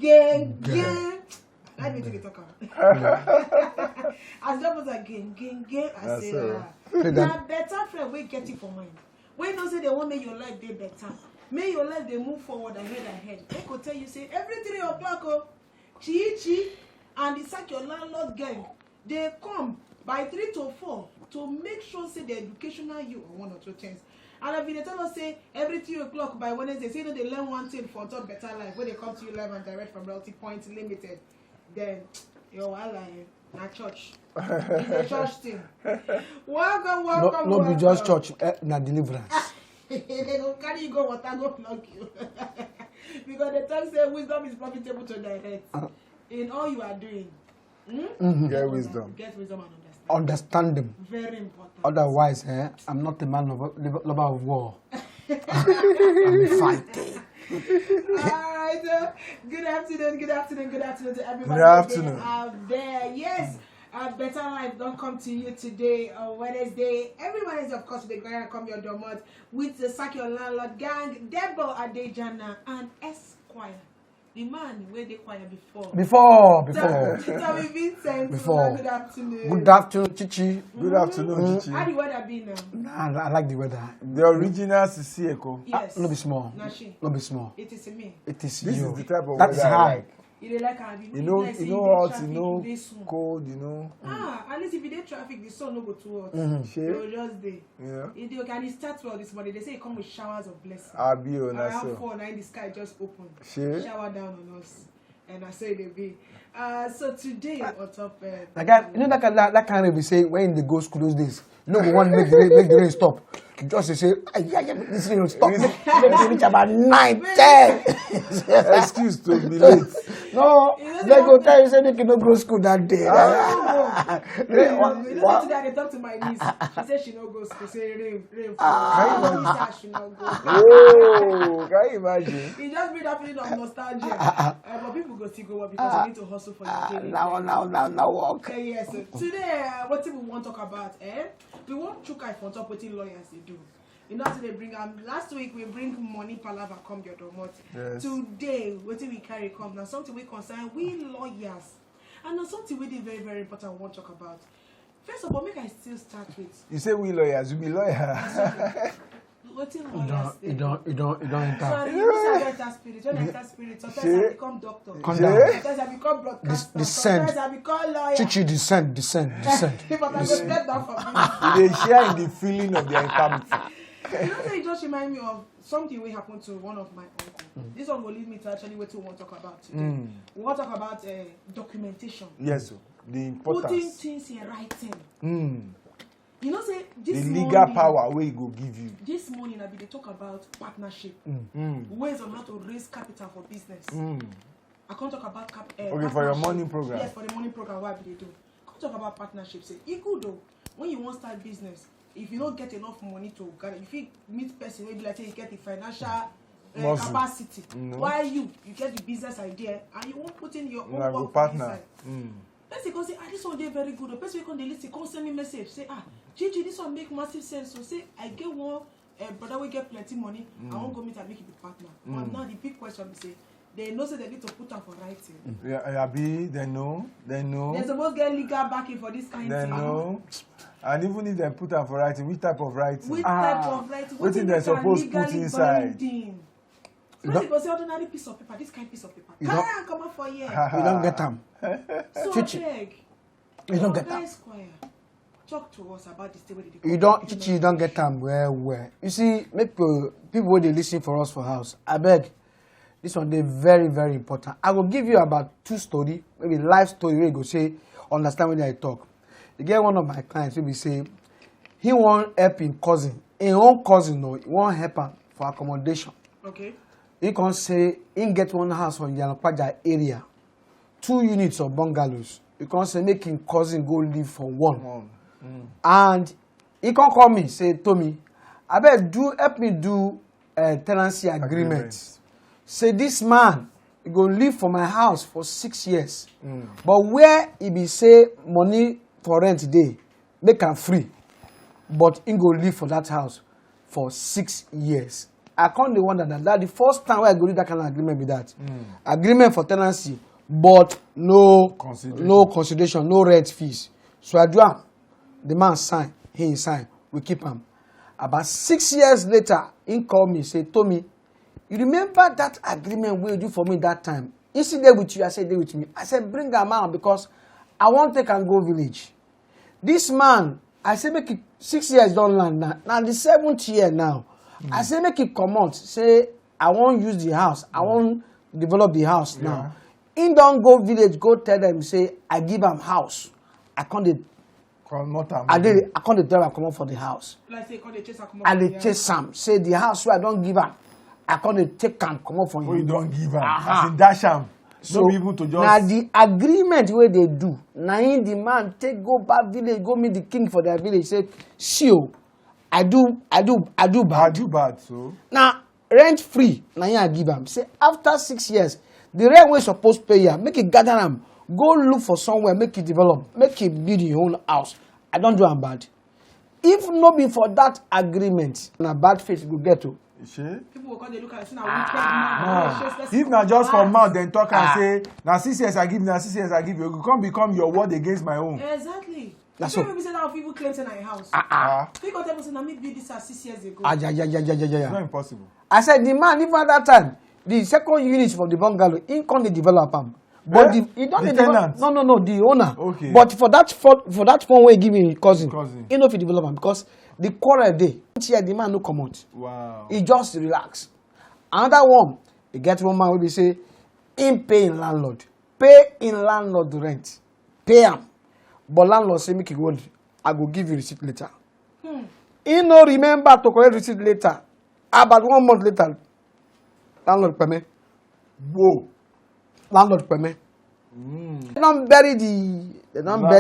Gang. Let me take it talk. As long as I gang, I say, now better friend, we get it for mind. When you say they want make your life be better, make your life they move forward ahead. They could tell you, say, every 3 o'clock, chi, and it's like your landlord gang, they come by 3 to 4 to make sure, say, the educational you on 1 or 2 things. And if they tell us, say, every 3 o'clock by Wednesday, say, they learn one thing for top better life, when they come to you live and direct from Realty Point Limited, then you're lying. Na church. It's a church thing. Welcome. No, be just church. Na deliverance. They go carry you go water, go plug you. Because the time say wisdom is profitable to direct. In all you are doing. Get wisdom. Get wisdom and understand. Understand them. Very important. Otherwise, I'm not a man of lover of war. I'm fighting. Alright, good afternoon to everybody. Good afternoon. Out there. Yes, Better Life don't come to you today on Wednesday. Every Wednesday, of course, they're going to come your domot with the Sack Your Landlord gang, Debo, Adejana, and Esquire. The man where they choir before. Tommy Vincent. Before. Good afternoon. Good afternoon, Chichi. Good afternoon, Chichi. How the weather be now? Nah, I like the weather. The original Sisieko. Yes. No be small. Nashi. No be small. It is me. It is This you. is the type of That's weather I high. like. You like You know hot, you know cold, you know. At least if you did traffic, the sun no go too hot. Share. Just day. Yeah. It can start well this morning. They say it come with showers of blessing. I'll be on that. Around 4 9 the sky just opened. Share. Shower down on us. And I say they be. So today on top You know that kind of we say when they go school those days. You know, we want to make the rain stop. You just say, this rain will stop. Make it reach about 9, 10. Excuse to be late. No, they go tell you say they cannot go school that day. You know today they talk to my niece. She said she no go school. Say rain. She no go. Oh, can you imagine? It just bring that feeling of nostalgia. But people go still go work because you need to hustle for your daily. Now walk. Yes. Today, what we want to talk about? We want to for top what lawyers they do. You know, they bring last week we bring money palaver come your domot. Yes. Today, what we carry come now something we concern we lawyers, and now something we very very important we want to talk about. First of all, make I still start with. You say we lawyers, we be lawyers. What lawyers? You don't enter. So you enter spirit. When I enter spirit, sometimes I become doctor. Sometimes I become broadcaster. Sometimes I become lawyer. Chichi, descend. But I go step down from They share in the feeling of their infirmity. You know, it just remind me of something that happened to one of my uncles. This one will lead me to actually what we want to talk about today. We want to talk about documentation. Yes, sir. The importance. Putting things in writing. You know, say this the legal morning, power where it go give you. This morning, I they talk about partnership, ways on how to raise capital for business. I can't talk about okay, for your morning program. Yes, for the morning program, what they do? I can't talk about partnerships. Say, it good though. When you want to start business, if you don't get enough money to gather, if you meet person, maybe like say you get the financial capacity. Why you get the business idea and you won't put in your own work partner. Person can say, this one they very good. The person can listen, can send me message. Say, Gigi, this one make massive sense. So say, I get one brother will get plenty money. I won't go meet and make it the partner. But now the big question is say, they know say they need to put up for writing. Yeah, they know. They're supposed to get legal backing for this kind of thing. They know. And even if they put up for writing, which type of writing? Which type of writing? What thing they supposed to put inside? Some people say ordinary piece of paper, this kind of piece of paper. Carry and come up for here. You don't get them. So beg. You don't get them. Talk to us about this thing. You don't get them where. You see, make people when they listen for us for house. I beg. This one they very, very important. I will give you about 2 stories, maybe life story where you go say, understand when I talk. You get one of my clients who will say, he want help in cousin. His own cousin, no, he want help for accommodation. Okay. He can say, he get one house from Yanakwaja area, 2 units of bungalows. He can say, make him cousin go live for one. And he can call me, say, Tommy, I bet help me do a tenancy agreement. Say, this man, he go live for my house for 6 years. But where he be say money for rent day, make him free. But he go live for that house for 6 years. I can't wonder that the first time where I go read that kind of agreement with that. Agreement for tenancy, but no consideration, no rent fees. So I do am. The man sign, he sign, we keep him. About 6 years later, he called me, say, Tommy, you remember that agreement we do for me that time? Is he there with you? I said, there with me. I said, bring that man because I want to take and go village. This man, I said, make it 6 years don't land now. Now the 7th year now. I said, make it come out. Say, I won't use the house. I won't develop the house now. He don't go village, go tell them, say, I give him house. I can't tell him come out for the house. Like say, can't they chase come and they chase him. Say, the house where I don't give him. I can't take him come out for him. You don't give him. As in dash him. So people to just... now the agreement where they do, now in the man take go back village, go meet the king for their village, say, see you, I do bad. I do bad, so. Now rent free, now I give them. Say after 6 years, the rent we supposed to pay you, make it gather them, go look for somewhere, make it develop, make it build your own house. I don't do am bad. If not be for that agreement, na bad faith go get to. People will come, they look at it, now if not just for mouth, then talk and say, now 6 years I give, now 6 years I give you. You can't become your word against my own. Exactly. That's so. People say that people claim in a house. People tell me, now me build this 6 years ago. Yeah. It's not impossible. I said, the man, even at that time, the second unit from the bungalow, he can't develop them. But he don't develop. No, the owner. Okay. But for that phone way, give me cousin. He know if he develop them because the quarrel day, the man no come out. Wow. He just relax. Another one, he get one man will be say, him pay in landlord. Pay in landlord rent. Pay him. But landlord say, make it go, I go give you receipt later. He no remember to collect receipt later. About 1 month later, landlord pay me. Whoa. Landlord pay me. They don't bury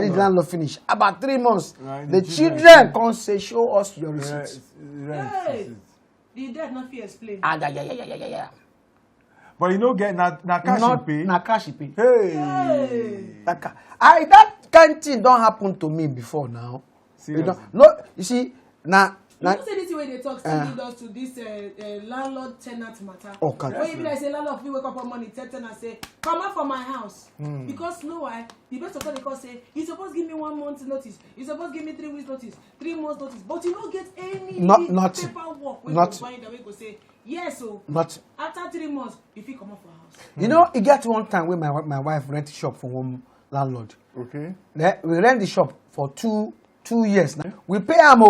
the landlord finish. About 3 months, right, the children come say, show us your receipt. Hey, the dead not fear explain. Yeah. But you know, get na cash you pay. Na cash you pay. Hey. That kind of thing don't happen to me before now. Seriously? You see, now. You don't say this way they talk still lead us to this landlord tenant matter. Okay. When you be like say landlord we wake up on morning tell tenant say come out from my house. Because no why the best of all they call say you suppose give me 1 month notice, you suppose give me 3 weeks notice, 3 months notice, but you don't get any nothing. paperwork when you find that we go say yes so after 3 months if you come out for house. You know, it get one time when my wife rent shop for one landlord. Okay. We rent the shop for two years now. We pay am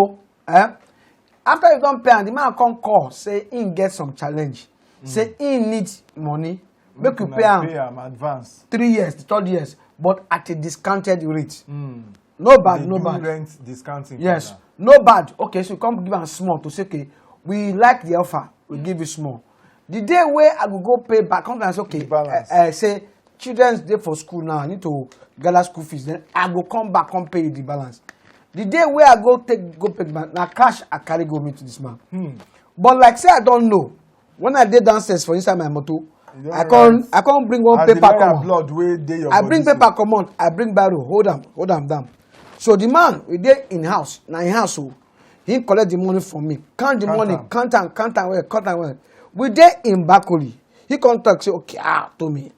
after you don't pay am, the man come call say he get some challenge. Say he needs money. Make you pay am advance. 3 years, 3 years, but at a discounted rate. No bad. Rent discounting. Yes, no bad. Okay, so come give am small to say okay, we like the offer, we give you small. The day where I will go pay back, come and say okay, say children's day for school now, I need to gather school fees. Then I go come back, come pay you the balance. The day where I go pay back, now cash I carry go meet to this man. But like say I don't know. When I did downstairs for inside my motor, I can't bring one paper come on. I bring paper come on. I bring barrel. Hold them down. So the man we dey in house, now in house so he collect the money from me. Count the money, count and well. We dey in Bakoli. He contact say okay to me.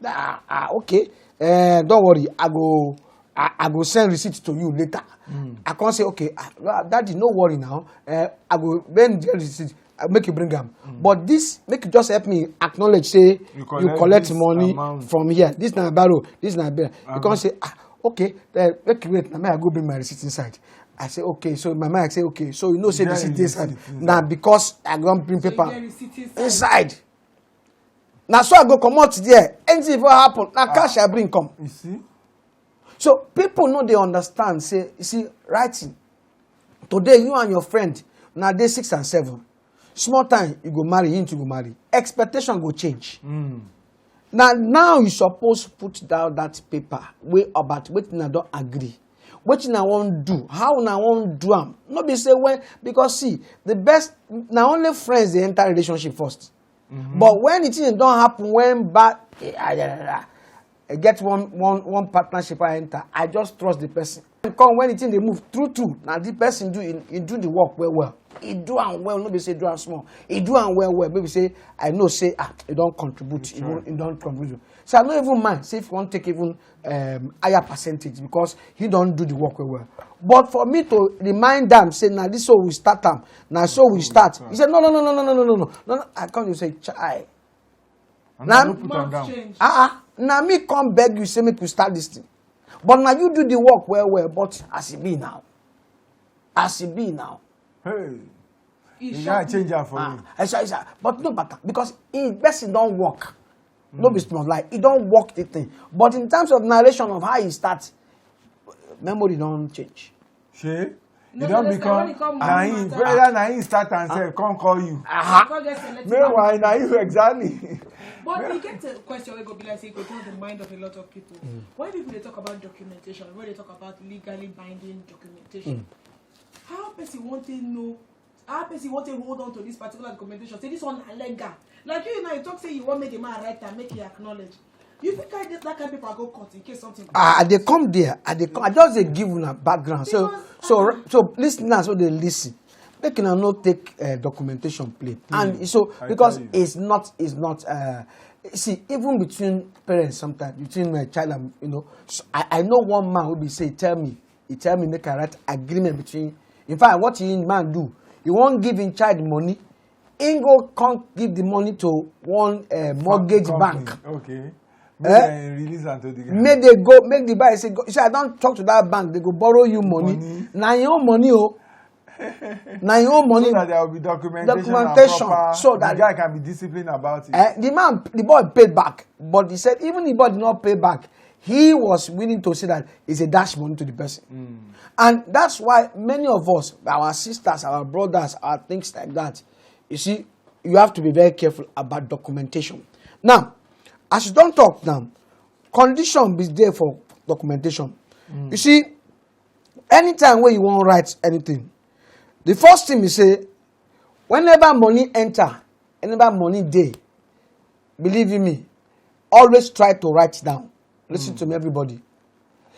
Okay. Don't worry. I go send receipt to you later. I can't say okay, daddy, no worry now. I go when the receipt I make you bring them. But this make you just help me acknowledge say you collect money from here. This na barrow, this na bear. You can't say okay, make you wait. Now I go bring my receipt inside. I say okay, so my mind say okay, so you know say this is this now because I go bring paper inside. Now so I go come out there. Anything will happen. Now cash I bring come. You see. So people know they understand. Say, you see, writing. Today you and your friend now day 6 and 7. Small time you go marry, him to go marry. Expectation go change. Now you suppose put down that paper way about wetin I don't agree. Wetin I won't do. How I won't do am. No be say when because see the best now only friends they enter relationship first. But when it don't happen when bad get one partnership I enter, I just trust the person. Come when the thing they move true. Now the person he do the work well. He do and well, nobody say do and small. He do and well. Maybe say I know say he don't contribute, he don't contribute. So I don't even mind say if you want to take even higher percentage because he don't do the work well. But for me to remind them, say now this so we start them, now so we start. He said no. I come you say chai. Now me come beg you say make you start this thing. But now you do the work well, but as it be now. Hey, you gotta change that for me. But no matter, because in person don't work. No be small like it don't work the thing. But in terms of narration of how he starts, memory don't change. You don't become naive. Brother naive start and say, can't call you. Meanwhile, naive exactly. But we get a question where go be like say go through the mind of a lot of people. When people they talk about documentation, when they talk about legally binding documentation, how person want to know? How person want to hold on to this particular documentation? Say this one legal. Like you know, you talk say you want make the man write and make you acknowledge. You think that kind of people go court in case something? They come there. I just give you a background. So listeners, so they listen. They can not take documentation play, and so because it's not. See, even between parents, sometimes between my child and so I know one man will be say, he tell me make a right agreement between. In fact, what he man do, he won't give in child money. He can't give the money to one mortgage bank. Okay. Release and to the guy. Make they go, make the buyer say, I don't talk to that bank. They go borrow you money. Now your own money, Now your own money. So that there will be documentation so that the guy can be disciplined about it. The boy paid back, but he said even the boy did not pay back. He was willing to say that it's a dash money to the person. And that's why many of us, our sisters, our brothers, our things like that, you see, you have to be very careful about documentation. Now, as you don't talk now, condition is there for documentation. You see, anytime when you want to write anything, the first thing you say, whenever money enter, whenever money day, believe in me, always try to write down. Listen to me, everybody.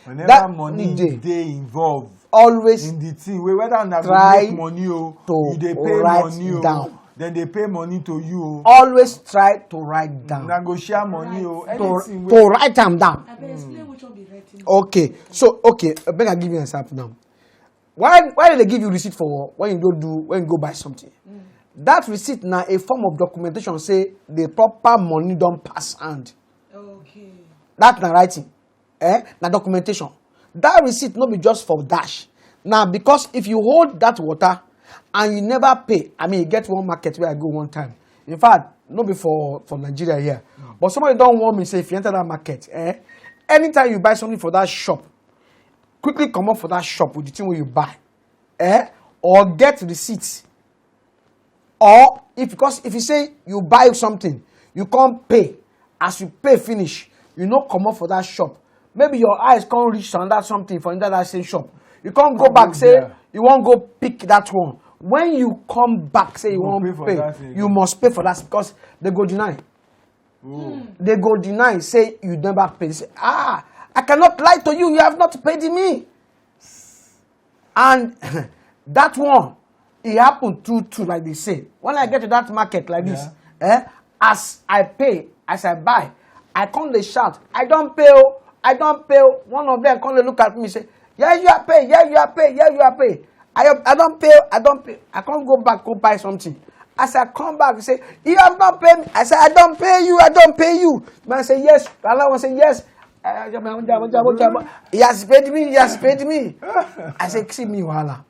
Whenever that money day involved, always in the thing, whether na try make money to they pay write money down. Then they pay money to you. Always try to write down. Negotiate money to write them down. Okay, so I beg I give you an example now. Why do they give you receipt for when you go buy something? That receipt now a form of documentation say the proper money don't pass hand. Okay. That's not writing. Na documentation. That receipt not be just for dash. Now because if you hold that water and you never pay, I mean you get one market where I go one time. In fact, not be for Nigeria here. But somebody don't want me say if you enter that market, anytime you buy something for that shop, quickly come up for that shop with the thing where you buy. Or get receipts. Or if you say you buy something, you can't pay. As you pay finish, you no come up for that shop. Maybe your eyes can't reach another something for that same shop. You can't go back, say you won't go pick that one. When you come back, say you won't pay, you must pay for that because they go deny. They go deny, say you never pay. Say, I cannot lie to you, you have not paid me. And that one, it happened true, like they say. When I get to that market like this, as I pay, as I buy, I come they shout, I don't pay. One of them come they look at me and say, yes, you are pay, yes, you are pay, yes, you are pay. I don't pay. I can't go back, go buy something. As I come back, I say, you have not paid me. I say, I don't pay you. Man say, yes. Allah will say, yes. He has paid me. I say, see me, Wala.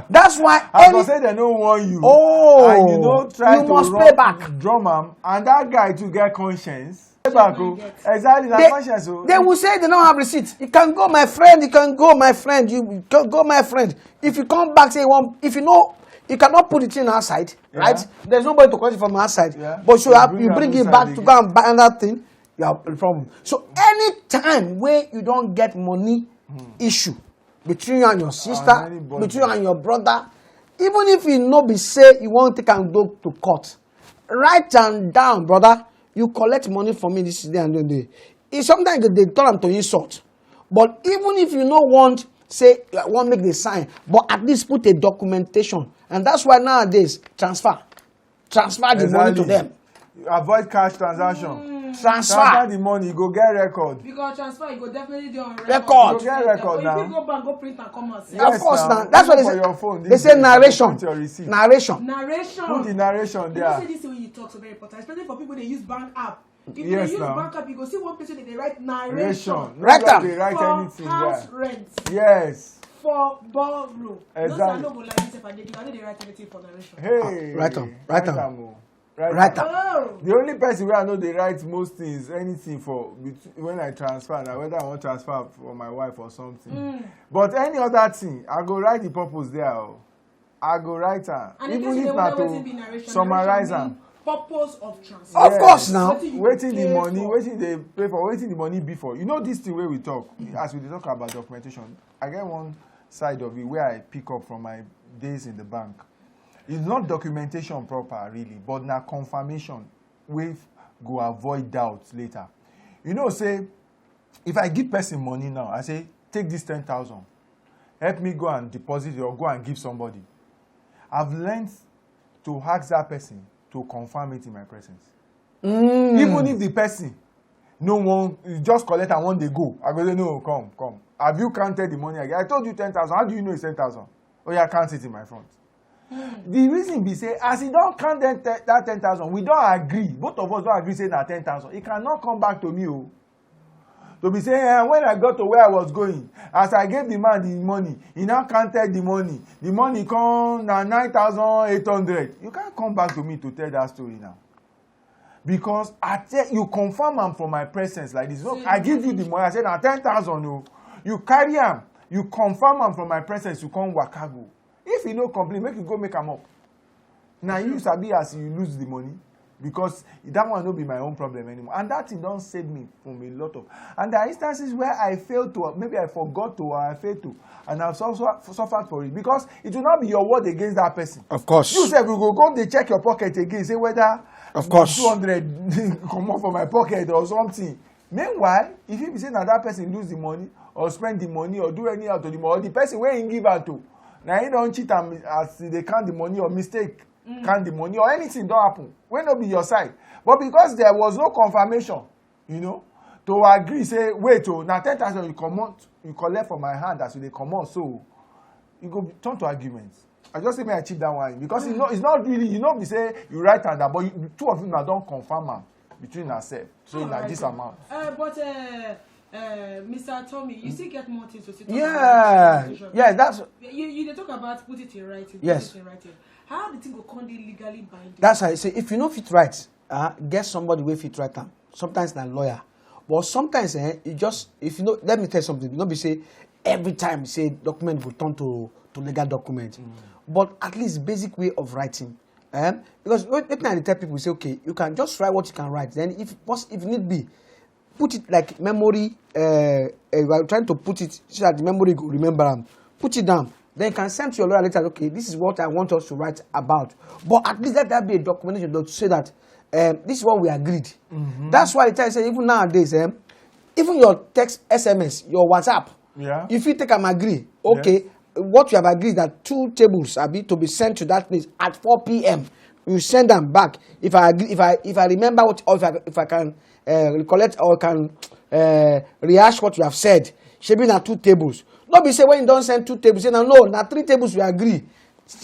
That's why I was say they don't want you. And you don't try to must pay back. Drum him, and that guy to get conscience. Exactly, that conscience. They will say they don't have receipt. You can go, my friend. You can go, my friend. You can go, my friend. If you come back, say if you know, you cannot put it in outside, right? There's nobody to collect it from outside. But you bring it back to go and buy another thing. You have a problem. So anytime where you don't get money issue between you and your sister, between you and your brother, even if you know be say you want to can go to court, write them down, brother. You collect money from me this day and then day. sometimes they turn them to insult. But even if you no want, say, want make the sign, but at least put a documentation. And that's why nowadays, transfer the money to them. Avoid cash transaction. Transfer the money, you go get record. Because transfer, you go definitely do on record. You go get record now. If you go back, go print and come and say. Yes, of course, now. That's what they say. Your phone, they say narration. Narration. Put the narration there. You say this way you talk so very important, especially for people they use bank app. If they use bank app, you go see one person that they write narration. Write them. They write anything house rent. Yes. For borrow. Exactly. Those are no go like this if I know they write anything for narration. Hey. Write them. Right. The only person where I know they write most things, anything for when I transfer, now whether I want to transfer for my wife or something. But any other thing, I go write the purpose there. I go write her. Even if not to summarize them. Purpose of transfer. Of course now. Waiting the money, waiting they pay for, waiting the money before. You know this thing where we talk, as we talk about documentation, I get one side of it where I pick up from my days in the bank. It's not documentation proper really, but now confirmation we go avoid doubts later. You know, say if I give person money now, I say take this 10,000, help me go and deposit it or go and give somebody. I've learned to ask that person to confirm it in my presence. Even if the person no one just collect and one day go, I go say no, come. Have you counted the money again? I told you 10,000. How do you know it's 10,000? Oh yeah, count it in my front. The reason be say as he don't count that 10,000, we don't agree. Both of us don't agree say that 10,000. He cannot come back to me. To be saying when I got to where I was going, as I gave the man the money, he now counted the money. The money come now 9,800. You can't come back to me to tell that story now. Because you confirm am from my presence like this. Look, I give you the money. I said now 10,000. No, you carry am. You confirm am from my presence. You come waka go. If you no complain, make you go make am up. Now you sabi as you lose the money, because that one no be my own problem anymore. And that thing don't save me from a lot of. And there are instances where I failed to, maybe I forgot to, or I failed to, and I've suffered for it, because it will not be your word against that person. Of course. You said we go they check your pocket again, say whether of course 200 come out from my pocket or something. Meanwhile, if you be saying that person lose the money or spend the money or do anyhow to the money, or the person where he give out to. Now you don't cheat as they count the money or mistake count the money or anything don't happen. When not be your side. But because there was no confirmation, you know, to agree, say, wait, now 10,000 you collect from my hand as they come on, so you go turn to arguments. I just say, may I cheat that one because it's not really, you know, we say you write under, but two of you now don't confirm them between ourselves. So like this amount. Mr. Tommy, you still get more things to say. Yeah, that's. You talk about put it in writing. Yes. Put it in writing. How the thing go come legally binding? That's why I say if you know fit right, get somebody with fit right. Sometimes na lawyer, but sometimes you just if you know. Let me tell you something. Not be say every time say document go turn to legal document, but at least basic way of writing. Because when I tell people say okay, you can just write what you can write. Then if need be, put it like memory. We're trying to put it so that the memory go remember them. Put it down. Then you can send to your lawyer later. Okay, this is what I want us to write about. But at least let that be a documentation to say that this is what we agreed. That's why I say even nowadays, even your text, SMS, your WhatsApp. Yeah. If you take an agree, okay, what you have agreed that 2 tables are to be sent to that place at 4 p.m. You send them back. If I agree, if I remember what, or if I can recollect or can rehash what you have said, should be na 2 tables. Not be say when you don't send 2 tables, say no, na 3 tables we agree.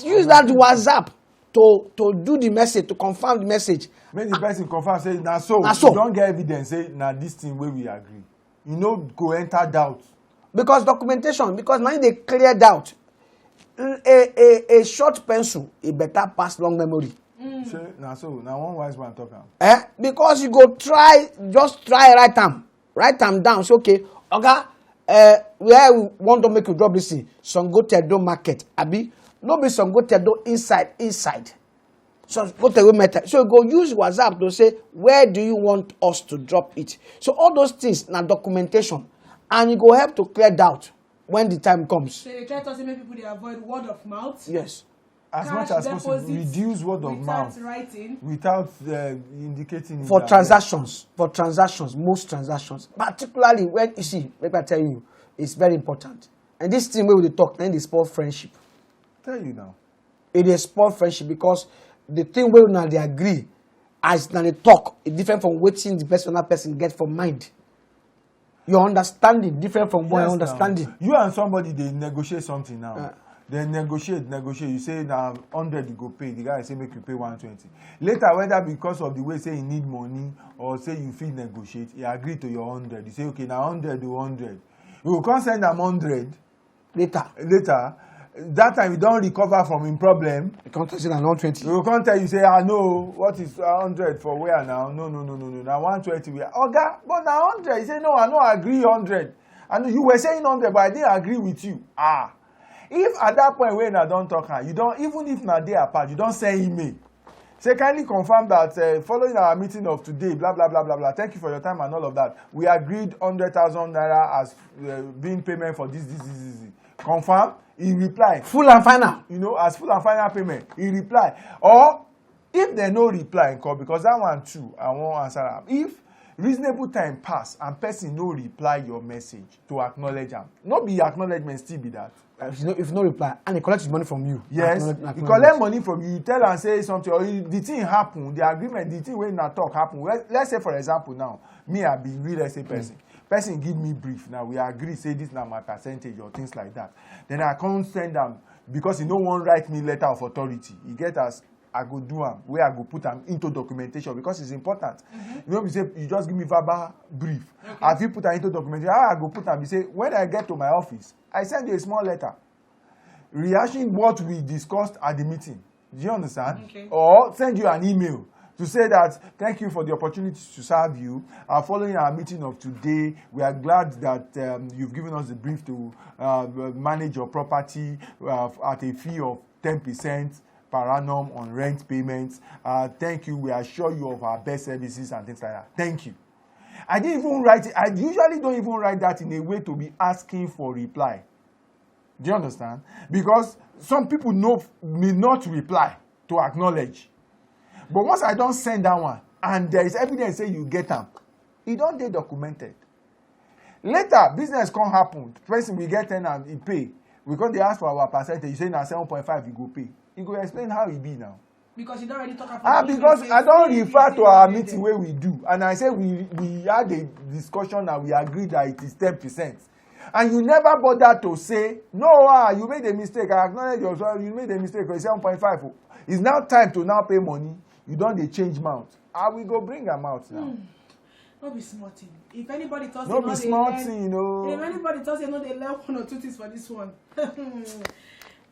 Use that WhatsApp to do the message, to confirm the message. Make the person confirm say na so. You don't get evidence say na this thing where we agree. You know go enter doubt. Because documentation, because now they clear doubt. A short pencil, a better pass long memory. Now one wise man talk because you go just try write them down. So okay, where we want to make you drop this thing, some go Tedo market, abi, no be some go Tedo inside. So go Tedo method. So you go use WhatsApp to say where do you want us to drop it. So all those things na documentation, and you go help to clear doubt when the time comes. So you try to say make people they avoid word of mouth. Yes. as much as possible, reduce word of mouth without indicating for transactions. Most transactions, particularly when you see, let me tell you, it's very important. And this thing where we talk, then they spoil friendship. Tell you now, it is spoil friendship because the thing where now they agree, as now they talk, it's different from waiting the person get from mind. Your understanding different from what understanding. You and somebody they negotiate something now. They negotiate. You say now 100 you go pay. The guy say make you pay 120. Later, whether because of the way say you need money or say you feel negotiate, he agree to your 100. You say okay now 100 to 100. You will come send them 100 later. That time you don't recover from him problem. You can't tell you that 120. You can't tell you say I know what is 100 for where now. No. Now 120 we are. Okay, but now 100. You say no, I no agree 100. I know you were saying 100, but I didn't agree with you. If at that point when I don't talk, you don't, even if na day apart, you don't send email. Say kindly confirm that following our meeting of today, blah blah blah blah blah. Thank you for your time and all of that. We agreed 100,000 naira as being payment for this. Confirm. He reply. Full and final. You know, as full and final payment. He reply. Or if they no reply, because that one too, I won't answer them. If reasonable time pass and person no reply your message to acknowledge them, not be acknowledgement still be that. If no reply and he collects money from you. Yes, he collect money from you. You tell and say something, or the thing happen, the agreement, the thing when not talk happen. Let's say for example now, me I be real estate person. Person give me brief. Now we agree, say this now my percentage or things like that. Then I can't send them because he no one write me letter of authority. He get as I go do them where I go put them into documentation because it's important. You know, you say you just give me verbal brief. Okay. If you put them into documentation, how I go put them? You say when I get to my office, I send you a small letter rehashing what we discussed at the meeting. Do you understand? Okay. Or send you an email to say that thank you for the opportunity to serve you. Following our meeting of today, we are glad that you've given us the brief to manage your property at a fee of 10% per annum on rent payments. Thank you. We assure you of our best services and things like that. Thank you. I didn't even write it. I usually don't even write that in a way to be asking for reply. Do you understand? Because some people may not reply to acknowledge. But once I don't send that one, and there is evidence say you get them, it don't get documented. Later, business can't happen. The person will get 10 and he pay. Because they ask for our percentage, you say now 7.5 you go pay. You go explain how it be now. Because you don't already talk about because I don't refer to our meeting where we do. And I say we had a discussion and we agreed that it is 10%. And you never bother to say, no, you made a mistake. I acknowledge yourself, you made a mistake. It's 7.5. It's now time to now pay money. You don't they change mount. We go bring them out now. Not be smart thing. If anybody tells you be smart thing, you know. If anybody tells you know they learn 1 or 2 things for this one.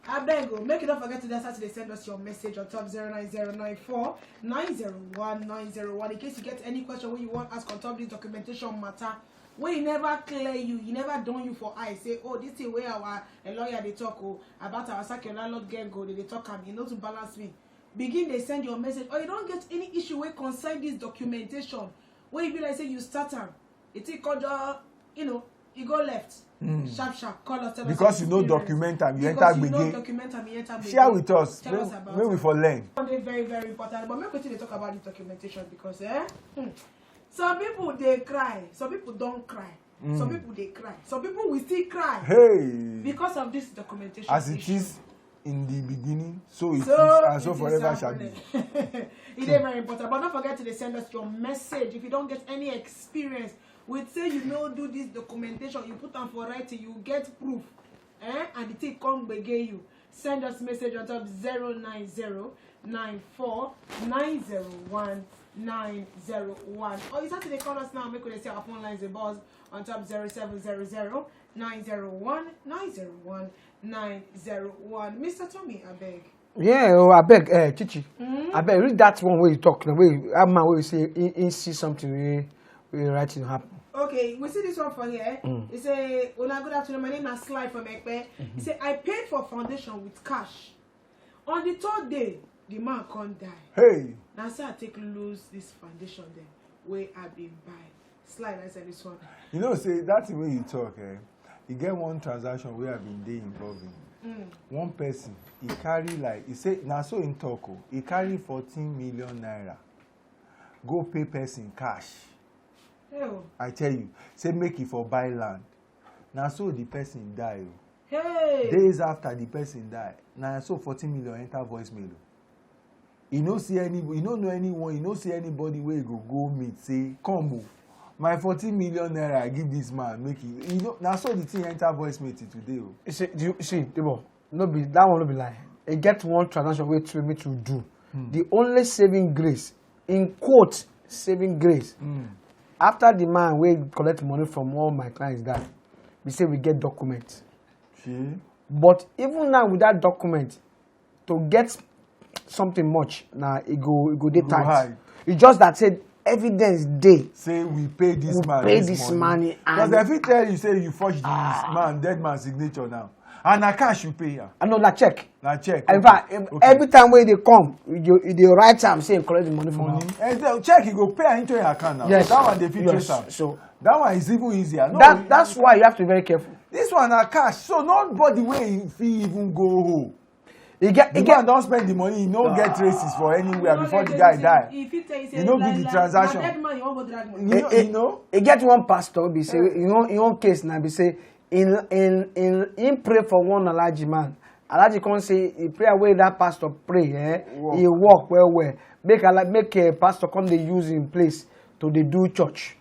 I beg you, make it don't forget to that Saturday send us your message on top 09094 901 901 in case you get any question where you want ask on top this documentation matter. When you never clear you never done you for eye. Say, oh, this is where our lawyer they talk about our circular landlord gang go, they talk you know to balance me. Begin they send your message or you don't get any issue where concern this documentation where you be like say you start them it's called you know you go left sharp call us tell because us you know document them you enter gbege share with us tell us about where we for learn very very important but make we talk about this documentation because some people they cry some people don't cry some people they cry some people will still cry because of this documentation as it is in the beginning, so it is, and so forever shall be. It is very important. But don't forget to send us your message. If you don't get any experience, we'd say you know do this documentation, you put on for writing, you get proof. And the thing come begin you. Send us message on top 09094 901 901. Or you start to call us now, make we say our phone lines a buzz on top 0700 901 901 901. Mr. Tommy, I beg. Yeah, I beg, Chichi. I beg, read that one where you talk. Where you say, you see something we writing happen. Okay, we see this one for here. He say, good afternoon, my name is Sly from Ekpe. He say, I paid for foundation with cash. On the 3rd day, the man can't die. Hey! Now say I take lose this foundation then, where I been buy. Sly, I said this one. You know, say, that's the way you talk, You get one transaction where I've been involved in. One person, he carry like, he say, now so in Toko, he carry 14 million naira. Go pay person cash. Ew. I tell you, say make it for buy land. Now so the person die. Hey. Days after the person die, now so 14 million enter voicemail. You don't see any, you don't know anyone, you don't see anybody where you go meet, say, come, my 14 million naira, I give this man, make it. You know, now so the thing enter voicemail today. You see, Debo, that one no be lie. It get one transaction way to me to do. The only saving grace, in quote, saving grace. After the man will collect money from all my clients that we say we get documents. But even now with that document, to get something much, now it go dey tight. It's just that said evidence day. Say we pay this man. Pay this money. Because if he tell you say you forge this man, dead man signature now. And na cash you pay ya. I know na check. Na check. In fact, every time when they come, they write am say collect the money from him. And the check you go pay into your account now. Yes. So that one they fit trace am. So that one is even easier. No, that's why you have to be very careful. This one na cash. So nobody wey fit even go home. He get don't spend the money, he no get traces for anywhere before the guy die. You no be the transaction. You know? He get one pastor be say in one case now be say in pray for one Alhaji man. Alhaji come say he pray away that pastor pray, he walk well. Make a pastor come they use in place to they do church.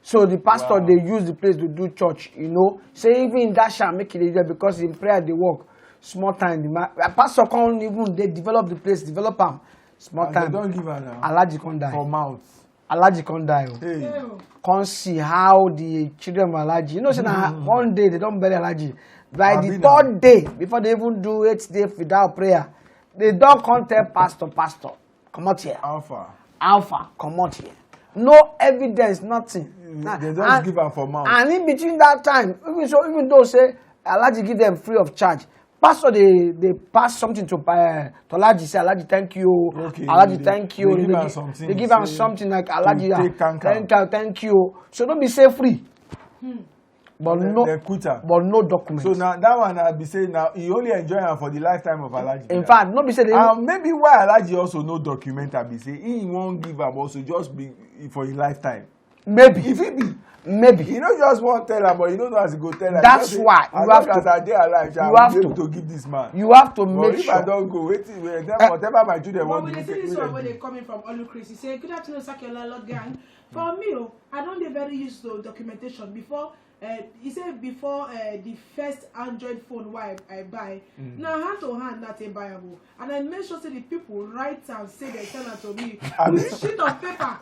So the pastor they use the place to do church, you know. Say even in that shall make it there because in prayer they work. Small time, the pastor can't even they develop the place, develop them. Small time. They don't give her now. Alhaji can't die. For mouth. Alhaji can't die. Hey. Can't see how the children of Alhaji. You know, say one day they don't bury Alhaji. By the third day, before they even do 8 days without prayer, they don't come tell pastor, come out here. Alpha, come out here. No evidence, nothing. They don't give her for mouth. And in between that time, even though say Alhaji give them free of charge. Pastor, they pass something to Alhaji, say, Alhaji, thank you. Okay, Alhaji, thank you. They give him something like, Alhaji, thank you. So don't be say free. But no document. So now that one I'll be saying now he only enjoy him for the lifetime of Alhaji. In fact, no be say maybe why Alhaji also no document I be say he won't give up also just be for his lifetime. Maybe. If it be. Maybe. You don't just want to tell her, but you don't know as you go tell her. That's why you have to give this man. You have to make if sure. I don't go, whatever my children want to do. When they see this one, when they coming from Olu Chris, he say, "Good afternoon, Sakiola Lord Gang." For me, I don't get very used to documentation. Before, he said before the first Android phone I buy, now hand to hand that ain't buyable, and I make sure say the people write and say they tell it to me with sheet of paper.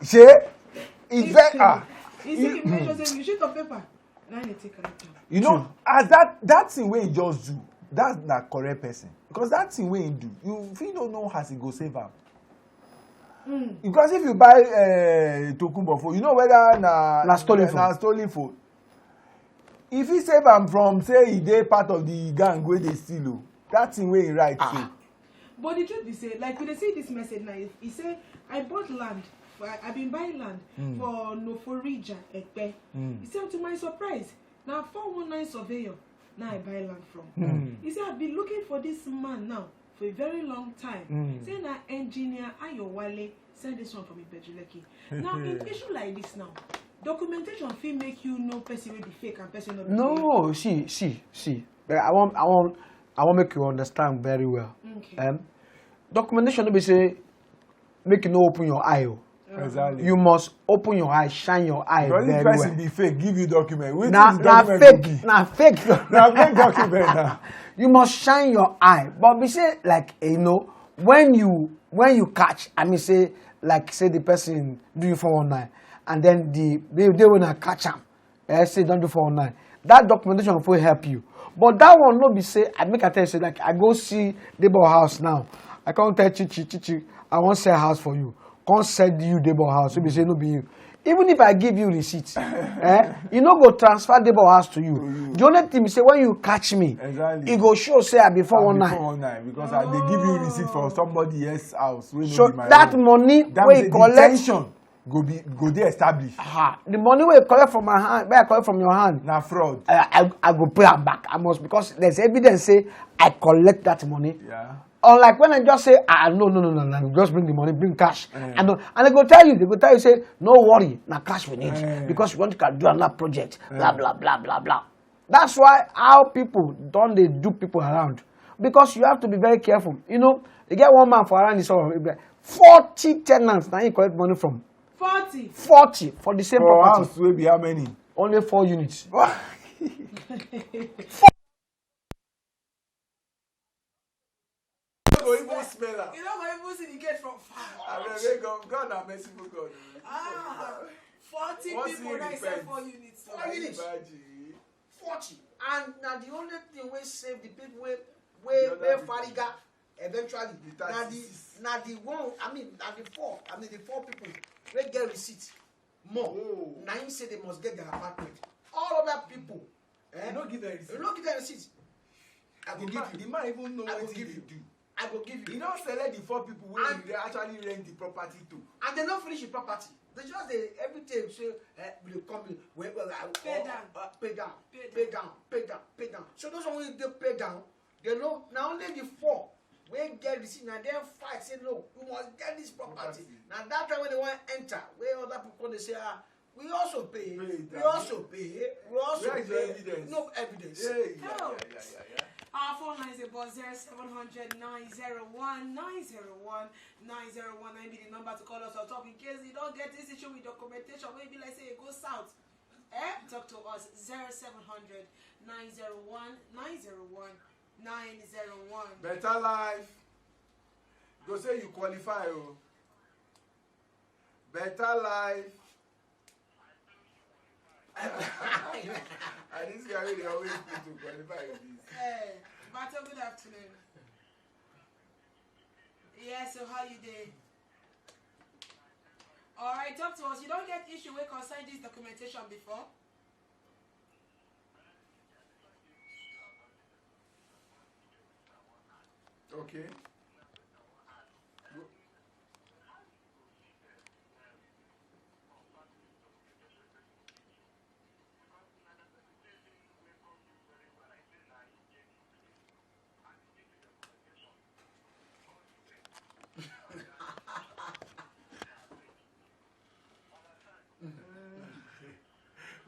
It's better. He said he make sure say with sheet of paper. Now they take it. You know, as that thing where he just do, that's not correct person. Because that thing where he do, you don't know how he go save am. Because if you buy Tokumbo phone, you know whether na stolen phone. If he save am from say he dey part of the gang where they steal, that thing where he write so. But the truth be say, like when they say this message now, he say I bought land. I've been buying land for Noforija Ekpe. He said to my surprise, now 419 surveyor, now I buy land from. He said I've been looking for this man now for a very long time. Say now engineer Ayowale send this one from Ibejuleki. Now in issue like this now, documentation feel make you know person will be fake and person not be fake. No, see. I want make you understand very well. Okay. Documentation don't be say make you no open your eye. Exactly. You must open your eye, shine your eye because very if person well. be fake, give you document. Now fake document now. You must shine your eye. But we say like when you catch, I mean say the person do 419 and then they wanna catch him. Say don't do 419. That documentation will help you. But that one no be say I tell you say like I go see Debo house now. I can't tell Chichi, I won't sell house for you. Can't send you Debo house. So be say no be you. Even if I give you receipts, you no go transfer Debo house to you. The only thing is say when you catch me, exactly. It go show say I be 419. Because they give you receipt for somebody else's house. So that money where you collect, go dey established. The money wey collect from my hand, wey I collect from your hand, Na fraud. I go pay am back. I must, because there's evidence say I collect that money. Yeah. Unlike when I just say, no, just bring the money, bring cash. And they go tell you, say, no worry, na cash we need because we want to do another project. Blah blah blah blah blah. That's why how people don't they do people around, because you have to be very careful. You know, you get one man for around this 40 tenants now he collect money from. 40 for the same property. House will be how many? Only 4 units. Go even smell her. You don't even see the gate from far. I mean, God are merciful God. 40 people that sell 4 units. 4 units. 40. And now the only thing we save the people we Fariga eventually. Now the one, the 4 people we get receipts more. Now you say they must get their apartment. All other people, You don't give them receipt. you don't give them receipts. I will give you. The man even know what he do. I will give you. You don't select the 4 people where they actually rent the property to. And they don't finish the property. They just every day say will come in. Pay down. So those ones they pay down, they know now only the 4 we get receipt. Now they fight say no, we must get this property. Now that time when they want to enter, where other people they say we also pay. We also pay. Where is the evidence? No evidence. Yeah. Our phone line is about 0700 901 901 901. I be the number to call us on top in case you don't get this issue with documentation. Maybe like say it goes south. Talk to us 0700 901 901 901. Better life. Go say you qualify. Better life. And this guy really always need to qualify with this. Hey, Bato, good afternoon. Yeah, so how you doing? Alright, talk to us. You don't get issue with concerning this documentation before? Okay.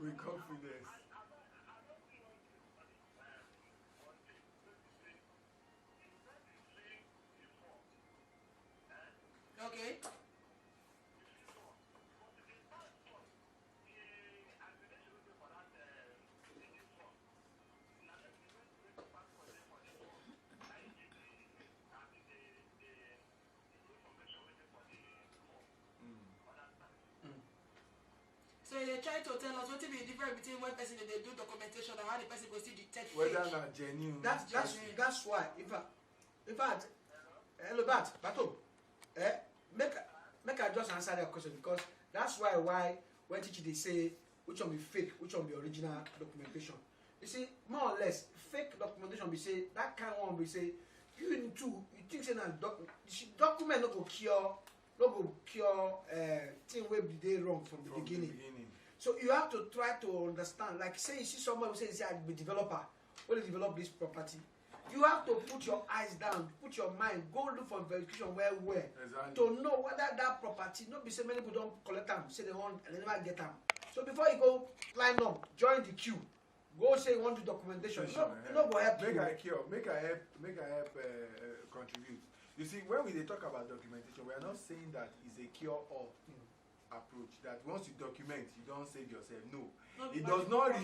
With confidence. Okay. So they try to tell us what will be the difference between one person that they do documentation and how the person goes to detect Whether fake. not genuine. That's why in fact hello Bato, make I just answer that question, because that's why when teachers they say which one be fake, which one be original documentation. You see, more or less fake documentation be say that kind of one be say you think say that document no go cure thing wey dey wrong from the beginning. So you have to try to understand, like say you see somebody who says I be developer, when they develop this property, you have to put your eyes down, put your mind, go look for verification where Exactly. to know whether that property, not be so many people don't collect them, say they want and they never get them. So before you go line up, join the queue, go say you want to documentation. You know go help you. Make I help contribute. You see, when we talk about documentation, we are not saying that it's a cure-all approach. That once you document, you don't save yourself. No, it does not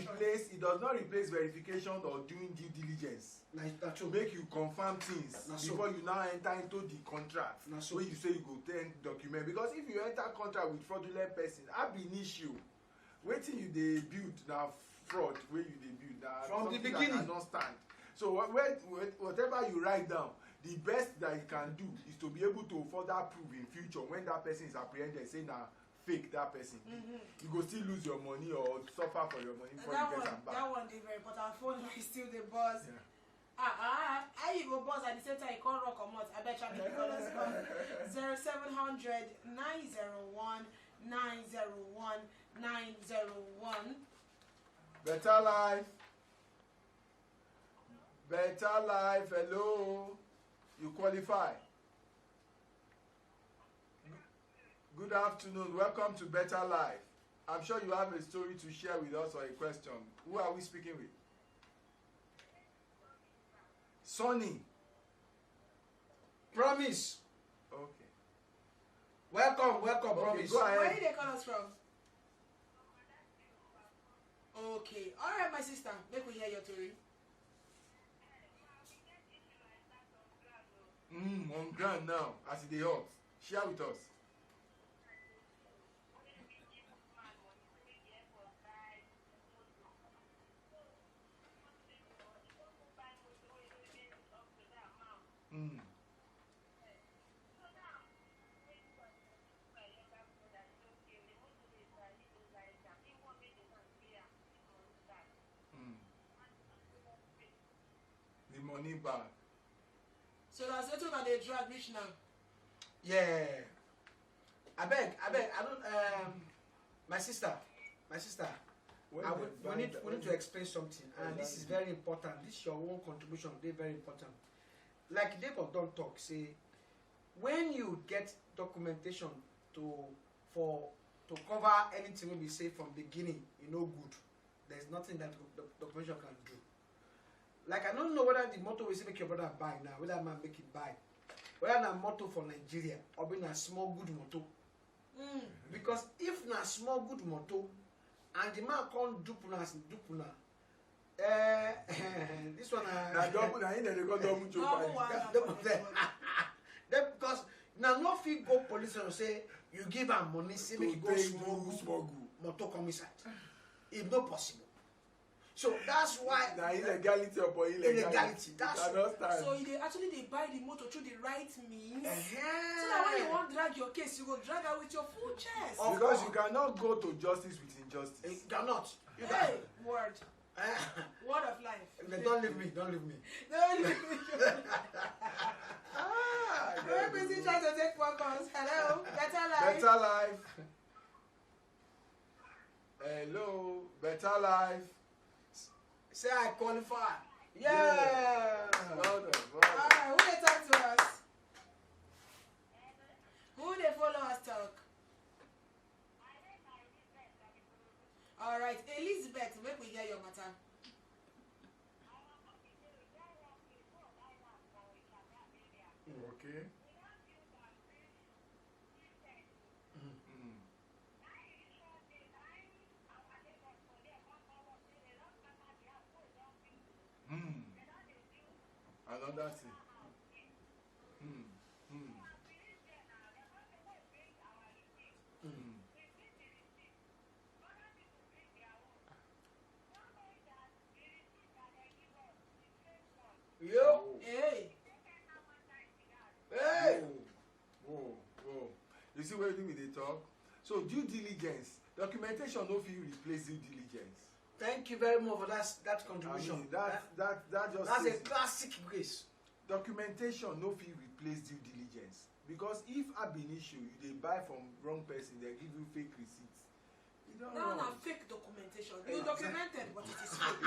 replace verification or doing due diligence. To make you confirm things before you now enter into the contract. Where you say you go then document, because if you enter contract with fraudulent person, have an issue. Waiting you they build now fraud where you they build now from the beginning. That cannot stand. So whatever you write down, the best that you can do is to be able to further prove in future when that person is apprehended, say now fake that person. You go still lose your money or suffer for your money before you get them back. That one is very important. Phone is still the boss. Yeah. How you go boss at the same time you can't rock or not? I bet you can call us on 0700 901 901 901. Better life. Better life. Hello. You qualify. Good afternoon. Welcome to Better Life. I'm sure you have a story to share with us or a question. Who are we speaking with? Sonny. Promise. Okay. Welcome, Okay, promise. go Where ahead. did they call us from? Okay. All right, my sister. Make we hear your story. On ground now, as it dey hot. Share with us. Mm. Mm. The money back. So that's what that they drag reach now. Yeah. I beg, I don't my sister. When I they would, buy we the- need to explain something, and this is very important. This your own contribution, they very important. Like Debo don't talk, say when you get documentation to cover anything when we say from beginning, you know good. There's nothing that the documentation can do. Like I don't know whether the motto we say make your brother buy now, whether man make it buy, whether na motto for Nigeria or being a small good motto. Because if na small good motto and the man can't dupuna, this one Na double, na him dem dey call double choke Double party. one. then because now no fit go police and say you give am money say make you go small motor come inside. It's not possible. So that's why Na illegality upon illegality. That's cannot stand. So they actually buy the motor through the right means. So uh-huh. that when you want drag your case, you go drag her with your full chest. Of Because course. you cannot go to justice with injustice. You cannot. You Hey, word. can. Word of life. Don't leave me. Don't leave me. No, Ah, very busy trying to take phone calls. Hello, better life. Better life. Hello, better life. Say I qualify. Yeah. Well done, well done. All right, who they talk to us? Who they follow us talk? All right, Elizabeth, make we hear your matter. Okay. Another thing. Yo. Hey, Hey. Whoa. You see where we dey talk? So due diligence, documentation no fit replace due diligence. Thank you very much for that I contribution. mean, that just That's a says classic grace. documentation no fit replace due diligence, because if ab initio you dey buy from wrong person, they give you fake receipts. You don no, wrong. fake documentation. Hey, You documented, but it is fake.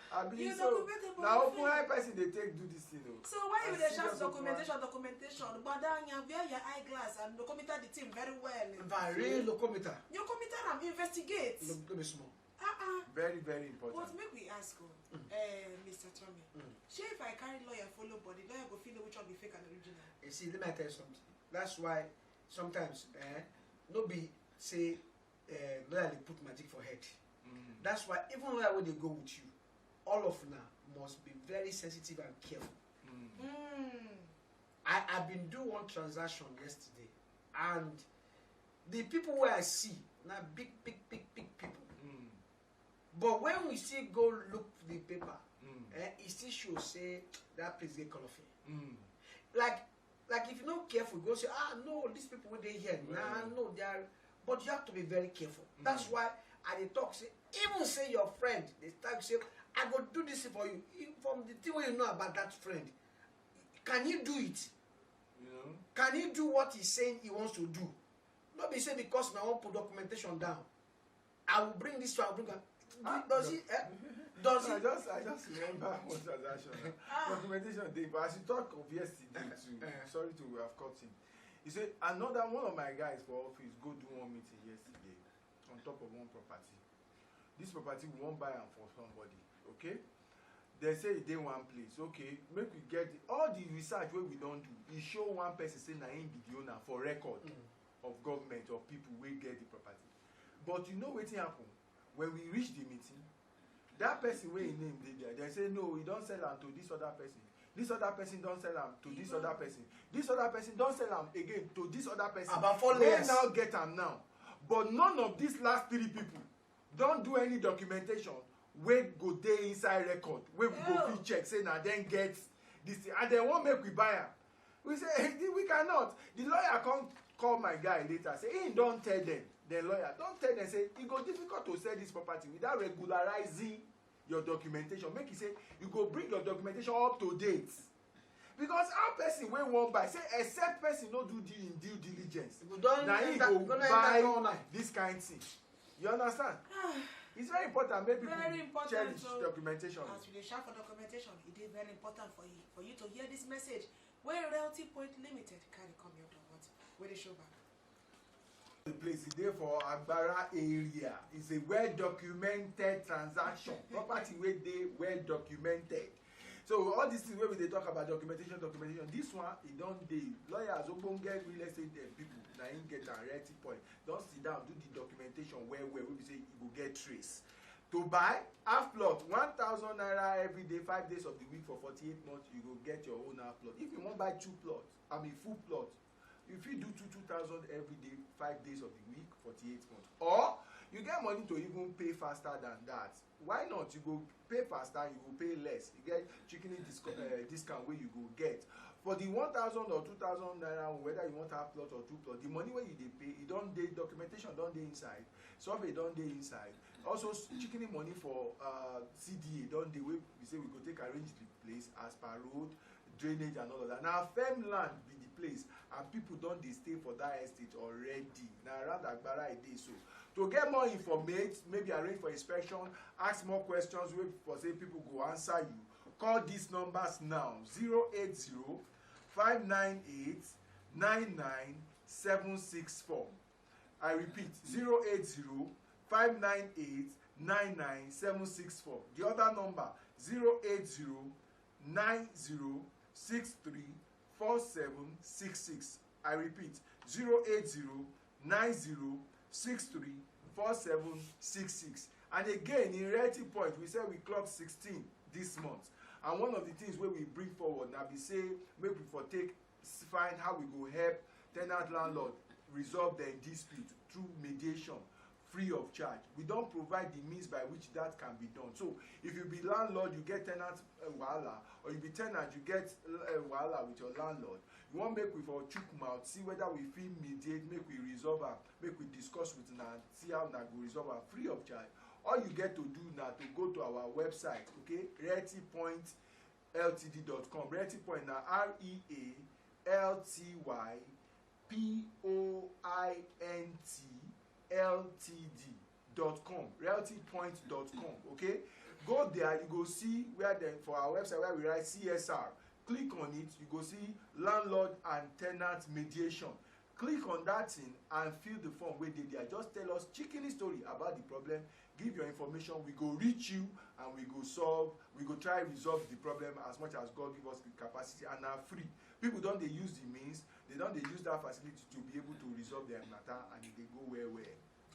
Abi You so documented, but na you open fake. eye person dey take do this thing o. So why you Na dey shout serious open eye. documentation? But then you wear your eyeglass and document the thing very well. Very locometer. You committee am investigate. Don't be small. Very, very important. But make we ask you, Mr. Tommy. Shey if I carry lawyer follow body, lawyer go feel which one be fake and original. You see, let me tell you something. That's why sometimes no be say lawyer dey put magic for head. That's why even lawyer wey dey go with you, all of now must be very sensitive and careful. I've been doing one transaction yesterday, and the people where I see now big people. But when we still go look for the paper, it still shows say that place get colorful. Like if you're not careful, go say, no, these people were here. Nah, no, they are. But you have to be very careful. That's why I dey talk say, even say your friend, they start say, I go do this for you. From the thing you know about that friend, can he do it? You know? Can he do what he's saying he wants to do? Not be say because I want put documentation down. I will bring this to, I will bring. Does he? Does he? I just remember one transaction. Documentation day, but as you talk of yesterday too, sorry to have cut him. He said another one of my guys for office go do one meeting yesterday on top of one property. This property we won't buy am for somebody, okay? They say e dey one place, okay? Make we get all the research wey we don do. E show one person say na him be the owner for record of government or people wey get the property. But you know wetin happen? When we reach the meeting, that person wey him name dey there, they say no, he don sell am to this other person. This other person don sell am to this other person. This other person don sell am again to this other person. About 4 layers. Wey now get am now. But none of these last 3 people don do any documentation wey go dey inside record wey we go fit check say na dem get this thing and dem wan make we buy am. We say hey, we cannot. The lawyer come call my guy later say he don tell dem, the lawyer don tell dem say e go difficult to sell this property without regularizing your documentation. Make e say you go bring your documentation up to date. Because our person wey wan buy say except person no do the due diligence na he go buy this kind thing. You understand? It's very important. Maybe cherish documentation. As we dey shout for documentation, it is very important for you to hear this message. Where Realty Point Limited carry come your door, what? Where they show back. The place is there for Agbara area. It's a well documented transaction. Property where they well documented. So all these things where they talk about documentation, this one it don't dey. Lawyers, ogbonge real estate people, na him get a Realty Point. Don't sit down, do the documentation where we say you go get trace. To buy half plot, 1,000 naira every day, 5 days of the week for 48 months, you go get your own half plot. If you want buy 2 plots, full plot, if you do 2,000 every day, 5 days of the week, 48 months. Or you get money to even pay faster than that. Why not? You go pay faster, you go pay less. You get chicken discount where you go get. For the 1,000 or 2,000 naira, whether you want half plot or 2 plot, the money where you dey pay, it don't dey documentation, don't dey inside. Survey don't dey inside. Also, chicken money for CDA don't dey. We say we go take arrange the place as per road, drainage and all of that. Now firm land be the place and people don dey stay for that estate already. Now around Agbara e dey so. To get more information, maybe arrange for inspection, ask more questions wey for say people go answer you. Call these numbers now: 080 598 99764. I repeat: 080 598 99764. The other number: 080 9063 4766. I repeat: 080 9063 4766. And again, in Realty Point, we say we clock 16 this month. And one of the things where we bring forward now be say make we for take find how we go help tenant landlord resolve their dispute through mediation, free of charge. We don't provide the means by which that can be done. So if you be landlord, you get tenant wahala, or you be tenant, you get wahala with your landlord. You want make we for chook mouth, see whether we fit mediate, make we resolve am, make we discuss with una, see how una go resolve am free of charge. All you get to do now to go to our website, okay, realtypointltd.com. Realty Point na REALTYPOINT.LTD.com, realtypoint.com. Okay, go there, you go see where then for our website where we write CSR. Click on it, you go see landlord and tenant mediation. Click on that thing and fill the form wey dey there. Just tell us chicken story about the problem, give your information, we go reach you and we go try resolve the problem as much as God give us the capacity, and na free. People don dey use the means, they don dey use that facility to be able to resolve their matter, and e dey go well.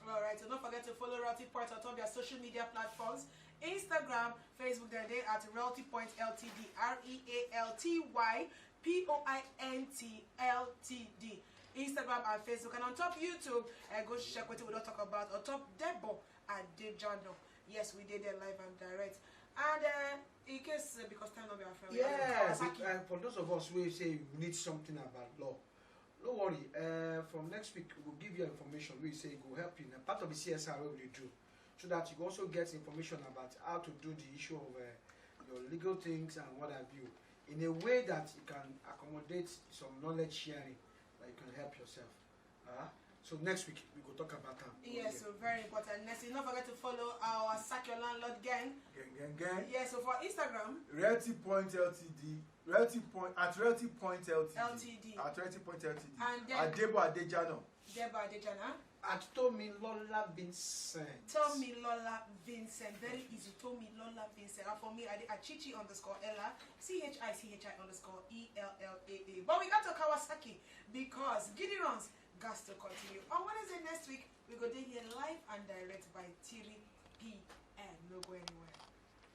Alright, so don't forget to follow Realty Point on top their social media platforms. Instagram, Facebook, they're there at Realty Point Ltd. REALTYPOINT Instagram and Facebook. And on top YouTube, go check what we don't talk about. On top Debo and Dejano. Yes, we did it live and direct. And in case, because time not be our friend. Yes, for those of us who say we need something about law, don't worry. From next week, we'll give you information. We say it will help you. Part of the CSR we will do, so that you also get information about how to do the issue of your legal things and what have you, in a way that you can accommodate some knowledge sharing, that you can help yourself. So next week we go talk about that. Yes, so very important. Next, don't forget to follow our Sack Your Landlord gang. Gang. Yeah, so for Instagram, Realty Point Ltd. Realty Point Ltd. At Realty Point Ltd. And then at Debo Adejano. Debo Adejana. At Tomilola Vincent. Tomilola Vincent. Very easy. Tomilola Vincent. And for me, I Chichi _ Ella. CHICHI _ ELLAA. But we got to Kawasaki because Giddy Runs got to continue. On Wednesday next week, we go there here live and direct by Thierry